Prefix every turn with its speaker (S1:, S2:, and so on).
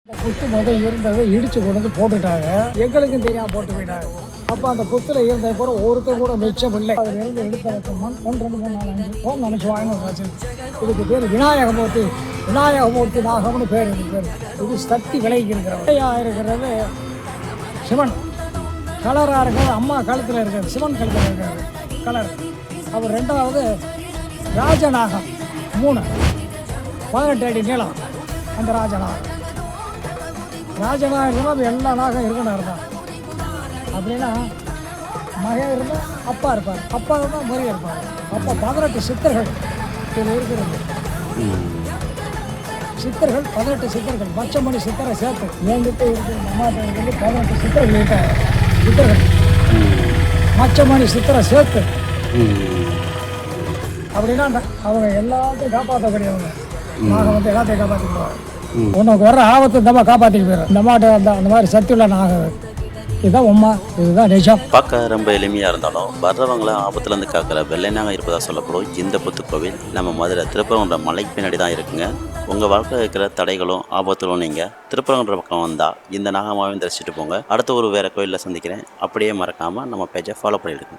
S1: புத்து முதல் இருந்ததை இடிச்சு கொண்டு வந்து போட்டுட்டாங்க. எங்களுக்கும் தெரியாம போட்டு போயிட்டாங்க. அப்போ அந்த புத்துல இருந்த கூட ஒருத்தர் கூட மிச்சம் இல்லை. அதில் இருந்து எடுத்த ரத்தம் 1, 2, 3, 4, 5 ஓம் நமச்சிவாயன்னு வச்சு. இதுக்கு பேர் விநாயகமூர்த்தி. விநாயகமூர்த்தி நாகம்னு பேர். இது பேர் இது சக்தி விலைக்கு இருக்கிறவர் இருக்கிறது சிவன். கலராக இருக்கிறது அம்மா கழுத்தில் இருக்கிறது சிவன் கழுத்தில் இருக்கிறது கலர். அவர் 2வது ராஜநாகம் 3 18 அடி நீளம். அந்த ராஜநாகம் இருக்கணும். எல்லா நாகம் இருக்கணும் இருந்தால் அப்படின்னா மகன் இருந்தால் அப்பா இருப்பார். அப்பா இருந்தால் முறையாக இருப்பார். அப்போ 18 சித்தர்கள் இதில் இருக்கிறது. சித்தர்கள் 18 சித்தர்கள் பச்சைமணி சித்தரை சேர்த்து என்கிட்ட இருக்கிற அம்மாட்ட 18 சித்தர்கள் இருக்காங்க. சித்தர்கள் மச்சமணி சித்தரை சேர்த்து அப்படின்னா அவங்க எல்லாத்தையும் காப்பாற்றக்கூடியவங்க. நாங்கள் வந்து எல்லாத்தையும் காப்பாற்றிக்குவாங்க. உனக்கு வர்ற ஆபத்து இந்த மாதிரி காப்பாற்றிட்டு போயிடும். இந்த மாட்டை அந்த மாதிரி சக்தியுள்ள நாகம். இதுதான் உண்மை, இதுதான் நிஜம்.
S2: பார்க்க ரொம்ப எளிமையாக இருந்தாலும் வர்றவங்களை ஆபத்துலேருந்து காக்கிற வெள்ளைனாக இருப்பதாக சொல்லப்படும் இந்த புத்துக்கோவில் நம்ம மதுரை திருப்பரங்குன்ற மலைக்கு பின்னாடி தான் இருக்குங்க. உங்கள் வாழ்க்கை இருக்கிற தடைகளும் ஆபத்துகளும் நீங்கள் திருப்பரங்குன்ற பக்கம் வந்தால் இந்த நாகமாவையும் தரிசிட்டு போங்க. அடுத்த ஒரு வேறு கோயிலில் சந்திக்கிறேன். அப்படியே மறக்காமல் நம்ம பேஜை ஃபாலோ பண்ணிவிடுங்க.